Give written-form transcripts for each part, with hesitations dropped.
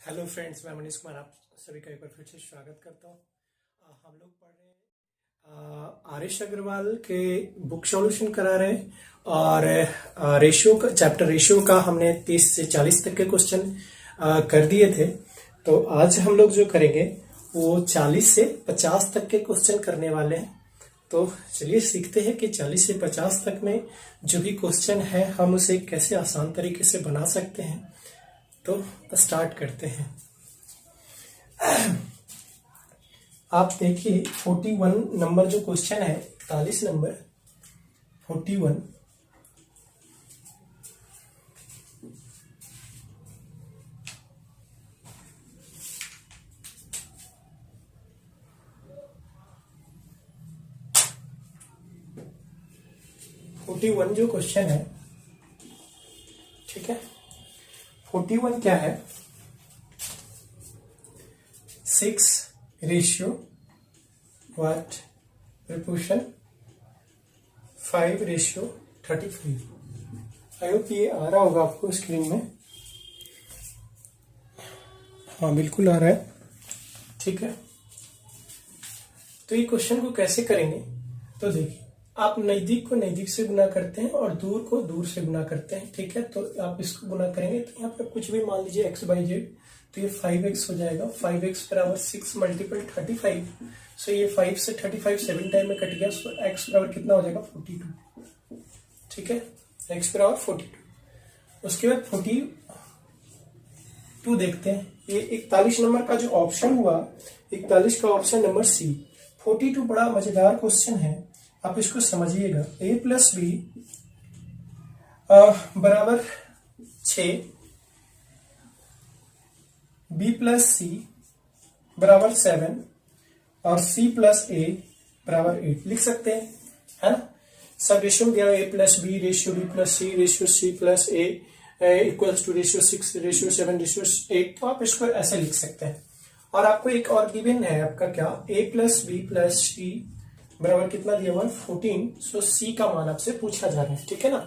Hello friends, मैं मनीष कुमार आप सभी का एक बार फिर से स्वागत करता हूँ। हम लोग पढ़ रहे हैं आर्यश अग्रवाल के बुक सॉल्यूशन करा रहे हैं और रेशियो का चैप्टर रेशियो का हमने 30 से 40 तक के क्वेश्चन कर दिए थे। तो आज हम लोग जो करेंगे वो 40 से 50 तक के क्वेश्चन करने वाले हैं। तो चलिए सीखते हैं कि 40 से 50 तक में जो भी क्वेश्चन है हम उसे कैसे आसान तरीके से बना सकते हैं। तो स्टार्ट करते हैं। आप देखिए 41 नंबर जो क्वेश्चन है, 41 नंबर 41। जो क्वेश्चन है, ठीक है। 41 क्या है? 6 ratio what proportion 5 ratio 35। I hope ये आ रहा होगा आपको स्क्रीन में। हाँ, बिल्कुल आ रहा है, ठीक है। तो ये क्वेश्चन को कैसे करेंगे? तो देखिए, आप नजदीक को नजदीक से गुना करते हैं और दूर को दूर से गुना करते हैं, ठीक है। तो आप इसको गुना करेंगे तो यहाँ पर कुछ भी मान लीजिए x बाई जेड, तो ये 5x हो जाएगा। 5x बराबर 6 मल्टीपल 35। सो ये 5 से 35 7 टाइम में कट गया। सो x बराबर कितना हो जाएगा? 42, ठीक है। x बराबर 42। उसके बाद 42 देखते हैं। ये 41 नंबर का जो ऑप्शन हुआ, 41 का ऑप्शन नंबर सी। 42 बड़ा मजेदार क्वेश्चन है, आप इसको समझिएगा। a प्लस बी बराबर 6, b प्लस सी बराबर 7 और c प्लस a बराबर 8 लिख सकते हैं, है ना। सब रेशियो दिया, a plus B ratio b plus C ratio c plus a equals to ratio 6 ratio 7 ratio 8। तो आप इसको ऐसे लिख सकते हैं। और आपको एक और गिवन है आपका, क्या? a plus B plus c बराबर कितना दिया हुआ है? 14। सो सी का मान आपसे पूछा जा रहा है, ठीक है ना।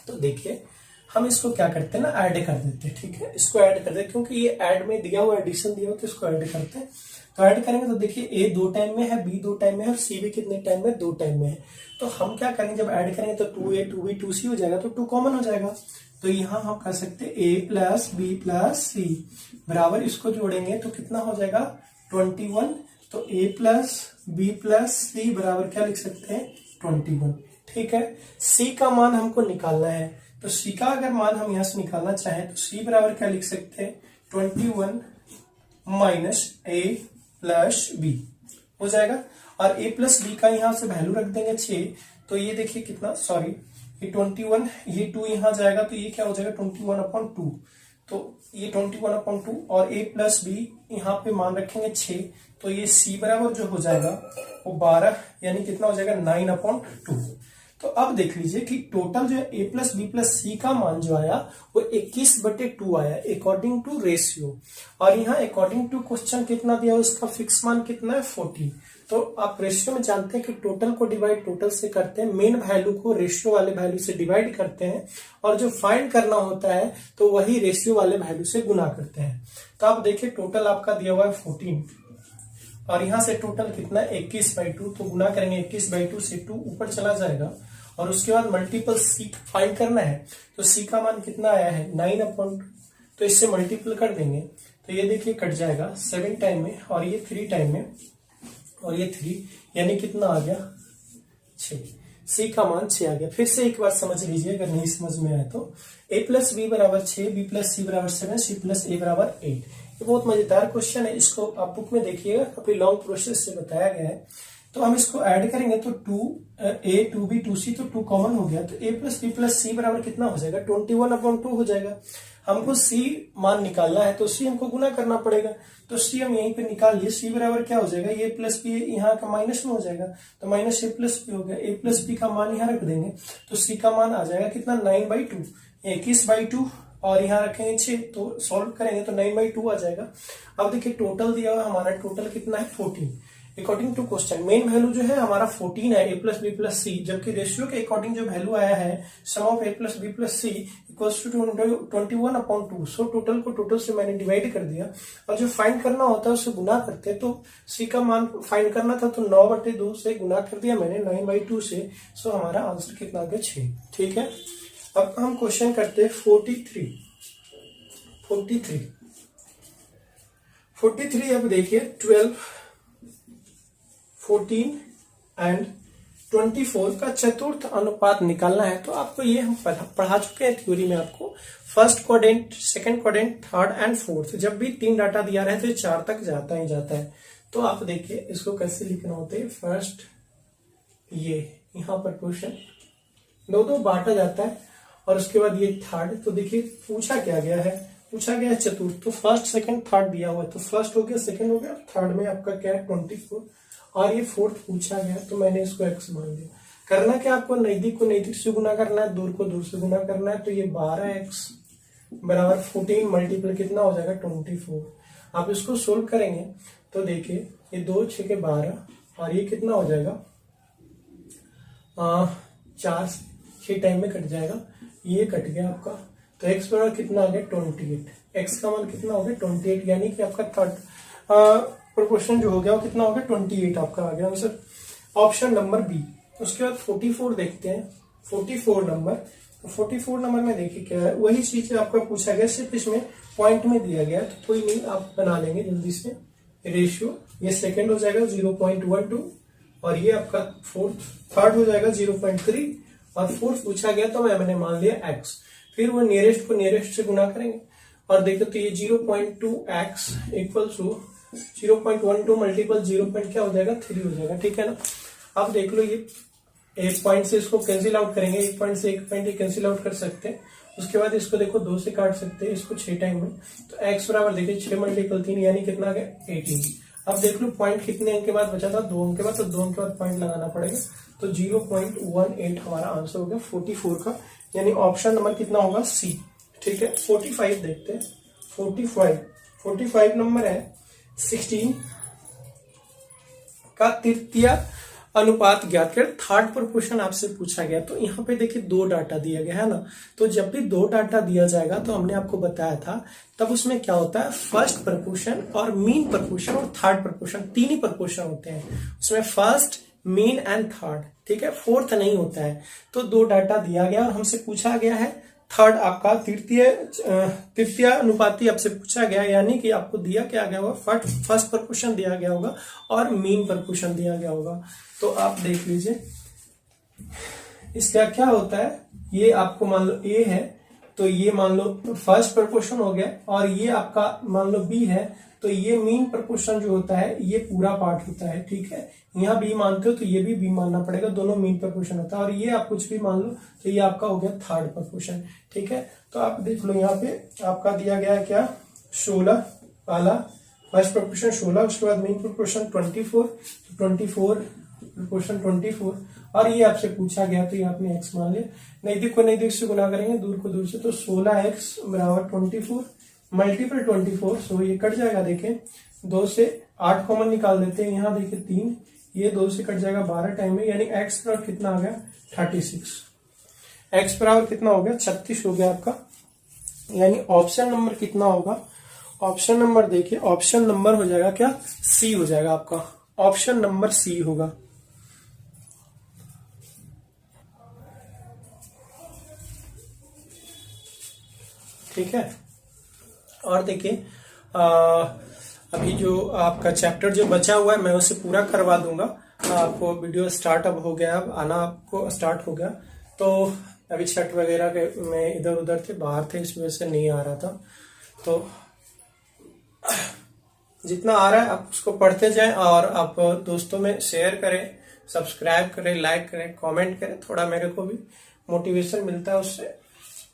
तो देखिए, हम इसको क्या करते हैं ना, ऐड कर देते हैं, ठीक है। इसको ऐड कर देते, क्योंकि ये ऐड में दिया हुआ, एडिशन दिया हुआ, तो इसको ऐड करते हैं। तो ऐड करेंगे तो देखिए, ए 2 टाइम में है, बी 2 टाइम में है और सी भी कितने टाइम में? 2 टाइम में है। तो हम क्या करेंगे, जब ऐड करेंगे तो 2a 2b 2c हो जाएगा, तो 2 कॉमन हो जाएगा। तो यहाँ हम कर सकते हैं a प्लस बी प्लस सी बराबर, इसको जोड़ेंगे तो कितना हो जाएगा? 21। तो a प्लस बी प्लस सी बराबर क्या लिख सकते हैं? 21, ठीक है। c का मान हमको निकालना है, तो c का अगर मान हम यहां से निकालना चाहें तो c बराबर क्या लिख सकते हैं? 21 माइनस a प्लस बी हो जाएगा। और a प्लस बी का यहां से वैल्यू रख देंगे 6। तो ये देखिए कितना, सॉरी, ये 21, ये 2 यहां जाएगा, तो ये क्या हो जाएगा? 21/2। तो ये 21/2 और a प्लस बी यहाँ पे मान रखेंगे 6। तो ये c बराबर जो हो जाएगा वो 12, यानी कितना हो जाएगा? 9/2। तो अब देख लीजिए कि टोटल जो है a प्लस बी प्लस सी का मान जो आया वो 21/2 आया, अकॉर्डिंग टू रेशियो। और यहाँ अकॉर्डिंग टू क्वेश्चन कितना दिया, उसका फिक्स मान कितना है? 40। तो आप रेशियो में जानते हैं कि टोटल को डिवाइड टोटल से करते हैं, मेन वैल्यू को रेशियो वाले वैल्यू से डिवाइड करते हैं, और जो फाइंड करना होता है तो वही रेशियो वाले वैल्यू से गुना करते हैं। तो आप देखिए, टोटल आपका दिया हुआ है 14 और यहां से टोटल कितना है? 21/2। तो गुना करेंगे 21/2 से 2 ऊपर चला जाएगा, और उसके बाद मल्टीपल सी फाइंड करना है। तो सी का मान कितना आया है? 9/2। तो इससे मल्टीपल कर देंगे तो ये देखिए कट जाएगा 7 टाइम में, और ये 3 टाइम में, और ये 3, यानी कितना आ गया? 6। सी का मान 6 आ गया। फिर से एक बार समझ लीजिए अगर नहीं समझ में आए तो। a प्लस बी बराबर 6, बी प्लस सी बराबर 7, सी प्लस ए बराबर 8। ये बहुत मजेदार क्वेश्चन है, इसको आप बुक में देखिएगा, काफी लॉन्ग प्रोसेस से बताया गया है। तो हम इसको ऐड करेंगे तो 2a 2b 2c, तो 2 कॉमन हो गया। तो a प्लस बी प्लस सी बराबर कितना हो जाएगा? 21/2 हो जाएगा। हमको c मान निकालना है तो c हमको गुना करना पड़ेगा। तो c हम यहीं पे निकाल लिए। c बराबर क्या हो जाएगा? a प्लस बी यहाँ का माइनस में हो जाएगा, तो माइनस a प्लस बी हो गया। a प्लस बी का मान यहाँ रख देंगे तो c का मान आ जाएगा कितना? 9/2, 21/2, और यहाँ रखेंगे 6। तो सॉल्व करेंगे तो 9/2 आ जाएगा। अब देखिए, टोटल दिया हुआ हमारा, टोटल कितना है? 14। According to question main value जो है हमारा 14 है a plus B plus C, जबकि रेशियो के अकॉर्डिंग जो वैल्यू आया है sum of a plus B plus C equals to 21/2। So total को टोटल से मैंने डिवाइड कर दिया, और जो फाइंड करना होता है उससे गुना करते हैं। तो c का मान फाइंड करना था तो 9/2 से गुना कर दिया मैंने 9/2 से। सो हमारा आंसर कितना आ गया 6। ठीक है, अब हम क्वेश्चन करते हैं 43। अब देखिए 12, 14 एंड 24 का चतुर्थ अनुपात निकालना है। तो आपको ये हम पढ़ा चुके हैं थ्योरी में, आपको first quadrant, second quadrant, third and fourth, जब भी 3 डाटा दिया रहे तो 4 तक जाता ही जाता है। तो आप देखिए इसको कैसे लिखना होता है। फर्स्ट ये यहाँ पर क्वेश्चन दो बांटा जाता है, और उसके बाद ये थर्ड। तो देखिए पूछा क्या गया है, पूछा गया है चतुर्थ। तो फर्स्ट सेकंड थर्ड दिया हुआ है, तो फर्स्ट हो गया, सेकंड हो गया, थर्ड में आपका क्या है 24, और ये फोर्थ पूछा गया तो मैंने इसको x मान दिया। करना क्या, आपको नजदीक को नजदीक से गुना करना है, दूर को दूर से गुना करना है। तो ये 12x बराबर 14 मल्टीपल कितना हो जाएगा 24। आप इसको सोल्व करेंगे तो देखिए ये 2 6 के 12, और ये कितना हो जाएगा 4 6 टाइम में कट जाएगा, ये कट गया आपका। तो x बराबर कितना आ गया 28। x का मान कितना हो गया 28, यानी कि आपका थर्ड प्रोपोर्शन जो हो गया वो कितना हो गया 28 आपका आ गया आंसर, ऑप्शन नंबर बी। उसके बाद 44 देखते हैं, 44 नंबर। तो 44 नंबर में देखिए क्या है, वही चीज आपका पूछा गया, सिर्फ इसमें पॉइंट में दिया गया। तो कोई नहीं, आप बना लेंगे जल्दी से रेशियो। ये सेकंड हो जाएगा 0.12, और ये आपका थर्ड हो जाएगा 0.3, और फोर्थ पूछा गया तो मैंने मान लिया x। फिर वो नियरेस्ट को नियरेस्ट से गुना करेंगे, और देखो तो ये 0.2x इक्वल टू 0.12 मल्टीपल 0. क्या हो जाएगा 3 हो जाएगा। ठीक है ना, अब देख लो ये एक पॉइंट से इसको कैंसिल आउट करेंगे, एक पॉइंट से एक पॉइंट कैंसिल आउट कर सकते हैं। उसके बाद इसको देखो 2 से काट सकते हैं इसको 6 टाइम में। तो x बराबर देखिए 6 मल्टीपल 3 यानी कितना आ गया 18। अब देख लो पॉइंट कितने अंक के बाद बचा था, 2 अंक के बाद, तो 2 अंक के बाद पॉइंट लगाना पड़ेगा। तो 0.18 हमारा आंसर हो गया 44 का, यानी ऑप्शन नंबर कितना होगा सी। ठीक है, 45 देखते हैं। 45 नंबर है 16 का तृतीय अनुपात ज्ञात कर। थर्ड प्रोपोर्शन आपसे पूछा गया, तो यहाँ पे देखिए 2 डाटा दिया गया है ना। तो जब भी 2 डाटा दिया जाएगा तो हमने आपको बताया था, तब उसमें क्या होता है फर्स्ट प्रोपोर्शन और मीन प्रोपोर्शन और थर्ड प्रोपोर्शन, 3 ही प्रोपोर्शन होते हैं उसमें, फर्स्ट मीन एंड थर्ड। ठीक है, फोर्थ नहीं होता है। तो 2 डाटा दिया गया और हमसे पूछा गया है थर्ड आपका तृतीय अनुपाती आपसे पूछा गया, यानी कि आपको दिया क्या गया होगा फर्स्ट प्रोपोर्शन दिया गया होगा और मीन प्रोपोर्शन दिया गया होगा। तो आप देख लीजिए इसका क्या होता है, ये आपको मान लो ए है तो ये मान लो फर्स्ट प्रोपोर्शन हो गया, और ये आपका मान लो बी है तो ये मीन प्रोपोर्शन जो होता है ये पूरा पार्ट होता है। ठीक है, यहाँ बी मानते हो तो ये भी बी मानना पड़ेगा, दोनों मीन प्रोपोर्शन होता है। और ये आप कुछ भी मान लो तो ये आपका हो गया थर्ड प्रोपोर्शन। ठीक है, तो आप देख लो यहाँ पे आपका दिया गया है क्या 16 वाला फर्स्ट प्रोपोर्शन 16, उसके बाद मीन प्रोपोर्शन 24, 24 प्रोपोर्शन 24, और ये आपसे पूछा गया तो ये आपने x मान लिया। नजदीक को नजदीक से गुना करेंगे, दूर को दूर से, तो 16x बराबर 24 मल्टीपल 24। सो ये कट जाएगा, देखें 2 से 8 कॉमन निकाल देते हैं, यहाँ देखिए 3, ये 2 से कट जाएगा 12 टाइम में, यानी x बराबर कितना आ गया 36। x बराबर कितना हो गया 36 हो गया आपका, यानी ऑप्शन नंबर कितना होगा, ऑप्शन नंबर देखिए, ऑप्शन नंबर हो जाएगा क्या सी हो जाएगा आपका, ऑप्शन नंबर सी होगा। ठीक है, और देखिए अभी जो आपका चैप्टर जो बचा हुआ है मैं उसे पूरा करवा दूंगा। आपको वीडियो स्टार्ट अब हो गया, अब आना आपको स्टार्ट हो गया। तो अभी छठ वगैरह के में इधर उधर थे, बाहर थे, इस वजह से नहीं आ रहा था। तो जितना आ रहा है आप उसको पढ़ते जाएं, और आप दोस्तों में शेयर करें, सब्सक्राइब करें, लाइक करें, कमेंट करें, थोड़ा मेरे को भी मोटिवेशन मिलता है उससे।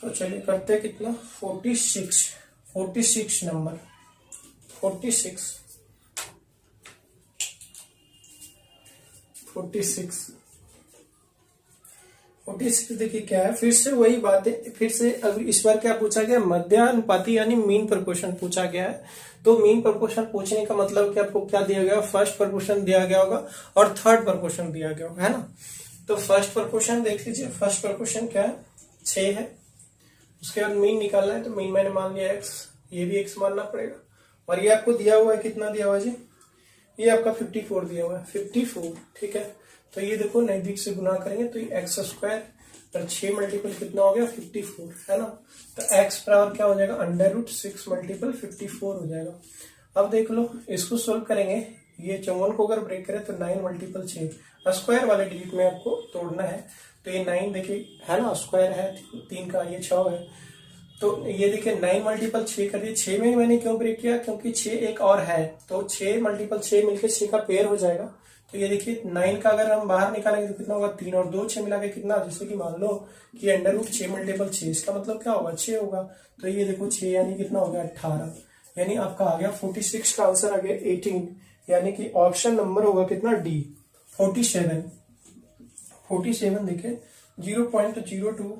तो चलिए करते हैं कितना 46 नंबर 46 देखिए क्या है, फिर से वही बात है, फिर से अब इस बार क्या पूछा गया मध्यानुपाती यानी मीन प्रोपोर्शन पूछा गया है। तो मीन प्रोपोर्शन पूछने का मतलब कि आपको क्या दिया गया, फर्स्ट प्रोपोर्शन दिया गया होगा और थर्ड प्रोपोर्शन दिया गया होगा, है ना। तो फर्स्ट प्रोपोर्शन देख लीजिए, फर्स्ट प्रोपोर्शन क्या है, 6 है। उसके बाद मीन निकालना है, तो मीन मैंने मान लिया x, ये भी x मानना पड़ेगा। और ये आपको दिया हुआ है, कितना दिया हुआ है जी, ये आपका 54 दिया हुआ है, 54, ठीक है। तो ये देखो नजदीक से गुना करेंगे तो ये एक्स स्क्वायर पर 6 मल्टीपल कितना हो गया, 54, है ना। तो x बराबर क्या हो जाएगा, √6 मल्टीपल 54 हो जाएगा। अब देख लो, इसको सोल्व करेंगे, ये 54 को अगर ब्रेक करें तो 9 मल्टीपल 6, स्क्वायर वाले डिजिट में आपको तोड़ना है। तो ये 9 देखिए, है ना, स्क्वायर है 3 का, ये 6 है। तो ये देखिए 9 मल्टीपल 6 कर दिए। 6 में मैंने क्यों ब्रेक किया, क्योंकि 6 एक और है, तो 6 मल्टीपल 6 मिलकर 6 का पेयर हो जाएगा। तो ये देखिए 9 का अगर हम बाहर निकालेंगे तो कितना होगा, 3 और 2 6 मिला के कितना, जैसे कि मान लो कि √6 मल्टीपल 6, इसका मतलब क्या होगा, 6 होगा। तो ये देखो 6 यानी कितना हो गया, 18, यानी आपका आ गया 46 का आंसर आ गया 18, यानी कि ऑप्शन नंबर होगा कितना, डी 47 देखिए 0.02।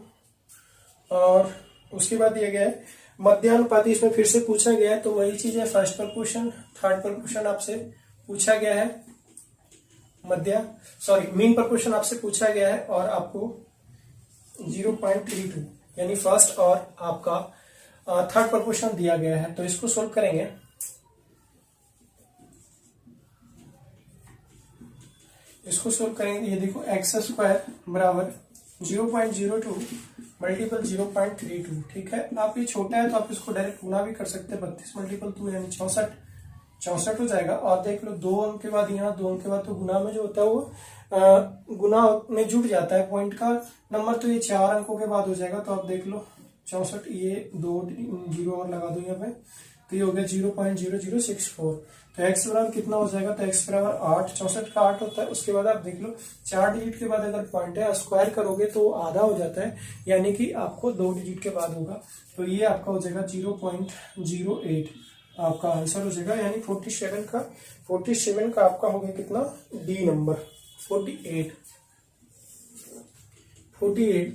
और उसके बाद दिया गया है मध्यानुपाती, इसमें फिर से पूछा गया है, तो वही चीज है, फर्स्ट प्रोपोर्शन थर्ड प्रोपोर्शन आपसे पूछा गया है, मीन प्रोपोर्शन आपसे पूछा गया है, और आपको 0.32 यानी फर्स्ट और आपका थर्ड प्रोपोर्शन दिया गया है। तो इसको सोल्व करेंगे, ये देखो एक्स स्क्वायर बराबर 0.02 मल्टीपल 0.32, ठीक है। आप ये छोटा है तो आप इसको डायरेक्ट गुना भी कर सकते हैं, 32 मल्टीपल 2 यानी 64 हो जाएगा। और देख लो 2 अंक के बाद, यहाँ 2 अंक के बाद तो गुना में जो होता है वो गुना में जुड़ जाता है पॉइंट का नंबर, तो ये 4 अंकों के बाद हो जाएगा। तो आप देख लो 64, ये 2 0 और लगा दो यहाँ पे, तो ये हो गया 0.0064। तो x बराबर कितना हो जाएगा, तो x बराबर 8, 64 का 8 होता है। उसके बाद आप देख लो 4 डिजिट के बाद अगर पॉइंट है, स्क्वायर करोगे तो वो आधा हो जाता है, यानी कि आपको 2 डिजिट के बाद होगा। तो ये आपका हो जाएगा 0.08, आपका आंसर हो जाएगा, यानी 47 का आपका हो गया कितना, डी नंबर 48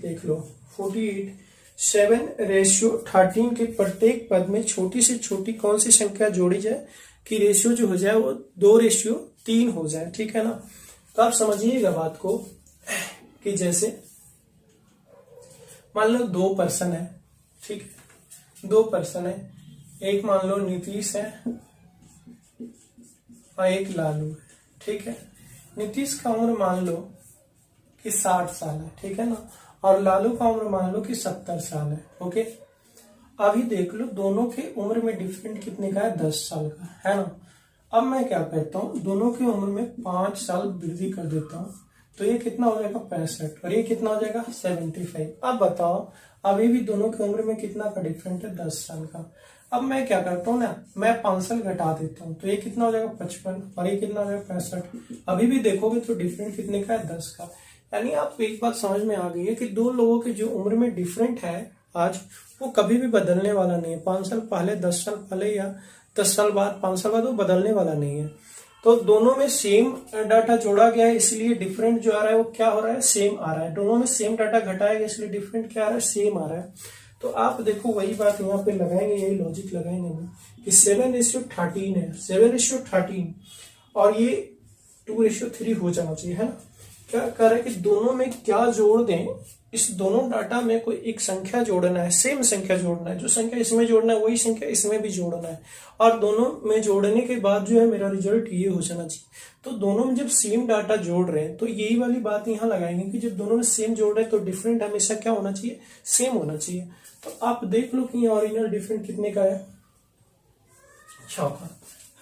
देख लो 48। 7:13 के प्रत्येक पद में छोटी से छोटी कौन सी संख्या जोड़ी जाए कि रेशियो जो हो जाए वो 2:3 हो जाए, ठीक है ना। तो आप समझिएगा बात को कि जैसे मान लो 2 पर्सन है, ठीक है, 2 पर्सन है, एक मान लो नीतीश है और एक लालू है, ठीक है। नीतीश का उम्र मान लो कि 60 साल है, ठीक है ना, और लालू का उम्र मान लो कि 70 साल है, ओके। अभी देख लो दोनों के उम्र में डिफरेंट कितने का है, 10 साल का, है ना। अब मैं क्या करता हूँ, दोनों की उम्र में 5 साल वृद्धि कर देता हूँ, तो ये कितना हो जाएगा 65, और ये कितना हो जाएगा 75। अब बताओ, अभी भी दोनों की उम्र में कितना का डिफरेंट है, 10 साल का। अब मैं क्या करता हूँ ना, मैं 5 साल घटा देता हूँ, तो ये कितना हो जाएगा 55, और ये कितना हो जाएगा 65। अभी भी देखोगे तो डिफरेंट कितने का है, 10 का। यानी आपको एक बात समझ में आ गई है कि 2 लोगों के जो उम्र में डिफरेंट है आज, वो कभी भी बदलने वाला नहीं है। 5 साल पहले, 10 साल पहले या 10 साल बाद, 5 साल बाद वो बदलने वाला नहीं है। तो दोनों में सेम डाटा जोड़ा गया है, इसलिए डिफरेंट जो आ रहा है वो क्या हो रहा है, सेम आ रहा है। दोनों में सेम डाटा घटाया गया, इसलिए डिफरेंट क्या आ रहा है, सेम आ रहा है। तो आप देखो वही बात यहाँ पे लगाएंगे, यही लॉजिक लगाएंगे कि 7:13 है, 7:13, और ये 2:3 हो जाना चाहिए, है ना। क्या कर रहे हैं कि दोनों में क्या जोड़ दें, इस दोनों डाटा में कोई एक संख्या जोड़ना है, सेम संख्या जोड़ना है, जो संख्या इसमें जोड़ना है वही संख्या इसमें भी जोड़ना है, और दोनों में जोड़ने के बाद जो है मेरा रिजल्ट ये हो जाना चाहिए। तो दोनों में जब सेम डाटा जोड़ रहे हैं तो यही वाली बात यहाँ लगाएंगे कि जब दोनों में सेम जोड़ रहे हैं तो डिफरेंट हमेशा क्या होना चाहिए, सेम होना चाहिए। तो आप देख लो कि ओरिजिनल डिफरेंट कितने का है, 6 का,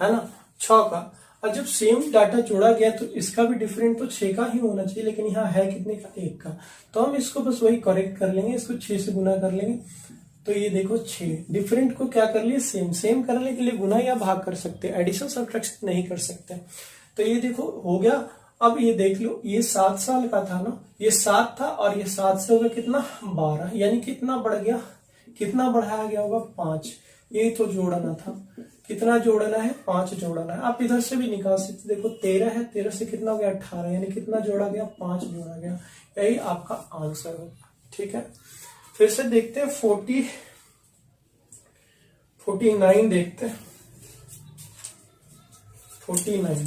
है ना, 6 का। और जब सेम डाटा जोड़ा गया तो इसका भी डिफरेंट तो 6 का ही होना चाहिए, लेकिन यहाँ है कितने का, 1 का। तो हम इसको बस वही करेक्ट कर लेंगे, इसको 6 से गुना कर लेंगे। तो ये देखो 6, डिफरेंट को क्या कर लिए, सेम करने के लिए गुना या भाग कर सकते हैं, एडिशन सब्ट्रैक्शन नहीं कर सकते। तो ये देखो हो गया। अब ये देख लो, ये 7 साल का था ना, ये 7 था, और ये 7 से हो गया कितना, 12, यानी कितना बढ़ गया, कितना बढ़ाया गया होगा, 5। यही तो जोड़ना था, कितना जोड़ना है, 5 जोड़ना है। आप इधर से भी निकाल सकते, देखो 13 है, 13 से कितना हो गया, 18, यानी कितना जोड़ा गया, 5 जोड़ा गया। यही आपका आंसर होगा, ठीक है। फिर से देखते हैं 49 देखते हैं। 49।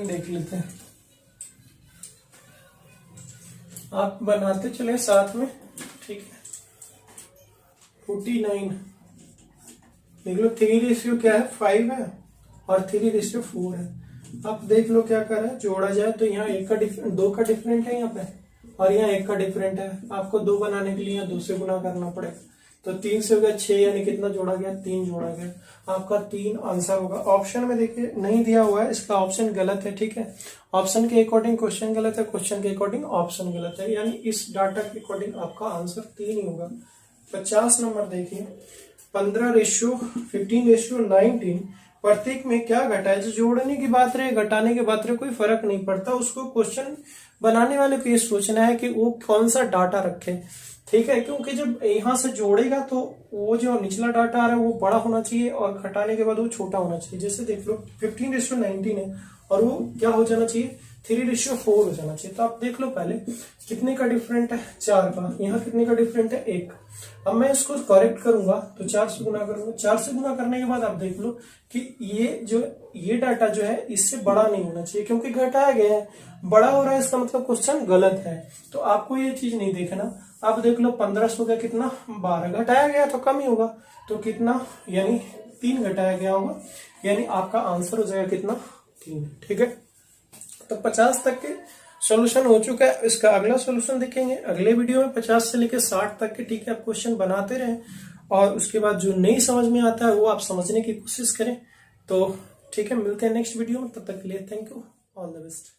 देख लेते हैं, आप बनाते चले साथ में, ठीक है। 49 देख लो, 3 क्या है 5 है और 3:4 है। अब देख लो क्या कर रहा है, जोड़ा जाए तो यहाँ एक का डिफरेंट, 2 का डिफरेंट है यहाँ पे और यहाँ 1 का डिफरेंट है। आपको 2 बनाने के लिए यहाँ 2 से गुना करना पड़ेगा, तो 3 से हो गया 6, यानी कितना जोड़ा गया 3 जोड़ा गया। आपका 3 आंसर होगा। ऑप्शन में देखिए नहीं दिया हुआ है, इसका ऑप्शन गलत है, ठीक है। ऑप्शन के अकॉर्डिंग क्वेश्चन गलत है, क्वेश्चन के अकॉर्डिंग ऑप्शन गलत है, यानी इस डाटा के अकॉर्डिंग आपका आंसर 3 ही होगा। 50 नंबर देखिए, 15:15:19 प्रत्येक में क्या घटा है। जो जोड़ने की बात रहे घटाने की बात रहे कोई फर्क नहीं पड़ता, उसको क्वेश्चन बनाने वाले को ये सोचना है कि वो कौन सा डाटा रखे, ठीक है। क्योंकि जब यहाँ से जोड़ेगा तो वो जो निचला डाटा आ रहा है वो बड़ा होना चाहिए और घटाने के बाद वो छोटा होना चाहिए। जैसे देख लो 15:19 है और वो क्या हो जाना चाहिए 3:4 हो जाना चाहिए। तो आप देख लो पहले कितने का डिफरेंट है 4 का, यहाँ कितने का डिफरेंट है 1। अब मैं इसको करेक्ट करूंगा तो 4 से गुना करूंगा, 4 से गुना करने के बाद आप देख लो कि ये डाटा जो है इससे बड़ा नहीं होना चाहिए, क्योंकि घटाया गया है, बड़ा हो रहा है इसका मतलब क्वेश्चन गलत है। तो आपको ये चीज नहीं देखना। अब देख लो 1500 का कितना 12, घटाया गया तो कम ही होगा, तो कितना यानी 3 घटाया गया होगा, यानी आपका आंसर हो जाएगा कितना 3, ठीक है। तो 50 तक के सॉल्यूशन हो चुका है। इसका अगला सॉल्यूशन देखेंगे अगले वीडियो में 50 से लेकर 60 तक के, ठीक है। आप क्वेश्चन बनाते रहें और उसके बाद जो नहीं समझ में आता है वो आप समझने की कोशिश करें। तो ठीक है, मिलते हैं नेक्स्ट वीडियो में, तब तक के लिए thank you, all the best.